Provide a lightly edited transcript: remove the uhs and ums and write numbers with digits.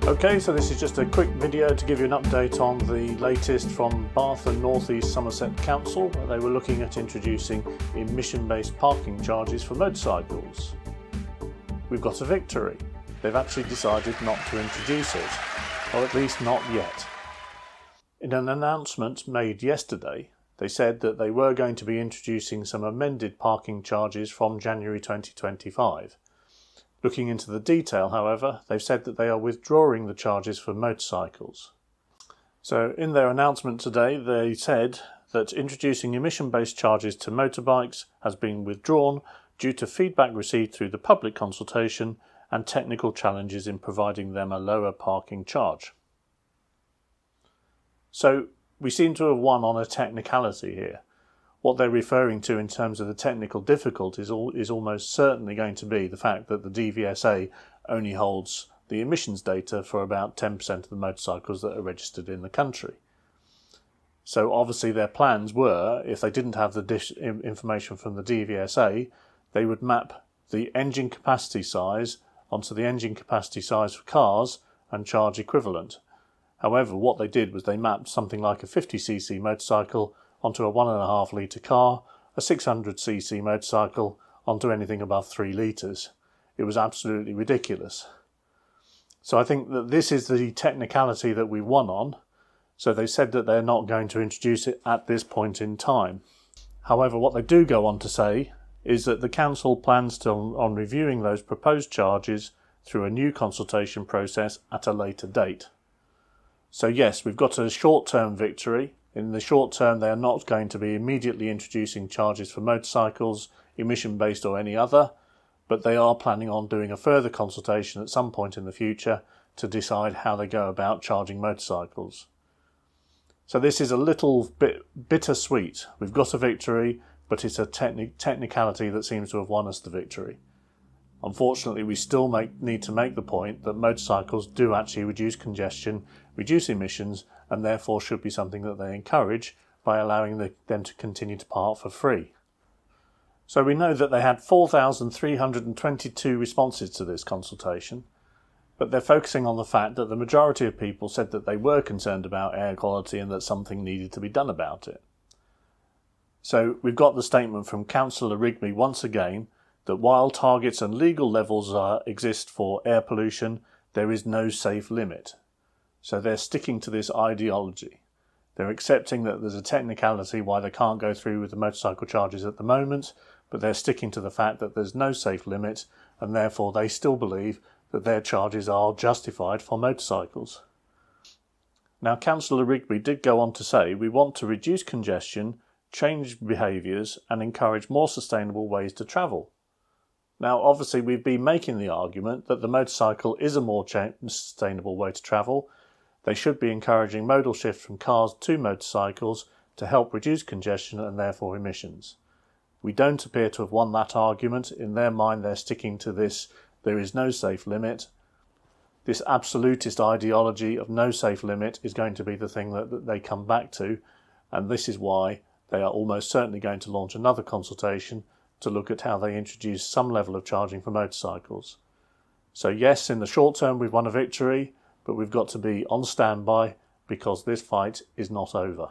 Okay, so this is just a quick video to give you an update on the latest from Bath and North East Somerset Council. They were looking at introducing emission-based parking charges for motorcycles. We've got a victory. They've actually decided not to introduce it, or at least not yet. In an announcement made yesterday, they said that they were going to be introducing some amended parking charges from January 2025. Looking into the detail, however, they've said that they are withdrawing the charges for motorcycles. So in their announcement today, they said that introducing emission-based charges to motorbikes has been withdrawn due to feedback received through the public consultation and technical challenges in providing them a lower parking charge. So we seem to have won on a technicality here. What they're referring to in terms of the technical difficulties is almost certainly going to be the fact that the DVSA only holds the emissions data for about 10% of the motorcycles that are registered in the country. So obviously their plans were, if they didn't have the information from the DVSA, they would map the engine capacity size onto the engine capacity size for cars and charge equivalent. However, what they did was they mapped something like a 50cc motorcycle onto a 1.5 litre car, a 600cc motorcycle onto anything above 3 litres. It was absolutely ridiculous. So I think that this is the technicality that we won on. So they said that they're not going to introduce it at this point in time. However, what they do go on to say is that the council plans on reviewing those proposed charges through a new consultation process at a later date. So yes, we've got a short-term victory. In the short term, they are not going to be immediately introducing charges for motorcycles, emission-based or any other, but they are planning on doing a further consultation at some point in the future to decide how they go about charging motorcycles. So this is a little bit bittersweet. We've got a victory, but it's a technicality that seems to have won us the victory. Unfortunately, we still need to make the point that motorcycles do actually reduce congestion, reduce emissions, and therefore should be something that they encourage by allowing them to continue to park for free. So we know that they had 4,322 responses to this consultation, but they're focusing on the fact that the majority of people said that they were concerned about air quality and that something needed to be done about it. So we've got the statement from Councillor Rigby once again that while targets and legal levels exist for air pollution, there is no safe limit. So they're sticking to this ideology. They're accepting that there's a technicality why they can't go through with the motorcycle charges at the moment, but they're sticking to the fact that there's no safe limit, and therefore they still believe that their charges are justified for motorcycles. Now, Councillor Rigby did go on to say, we want to reduce congestion, change behaviours and encourage more sustainable ways to travel. Now, obviously, we've been making the argument that the motorcycle is a more sustainable way to travel. They should be encouraging modal shift from cars to motorcycles to help reduce congestion and therefore emissions. We don't appear to have won that argument. In their mind, they're sticking to this, there is no safe limit. This absolutist ideology of no safe limit is going to be the thing that they come back to, and this is why they are almost certainly going to launch another consultation to look at how they introduce some level of charging for motorcycles. So yes, in the short term we've won a victory, but we've got to be on standby because this fight is not over.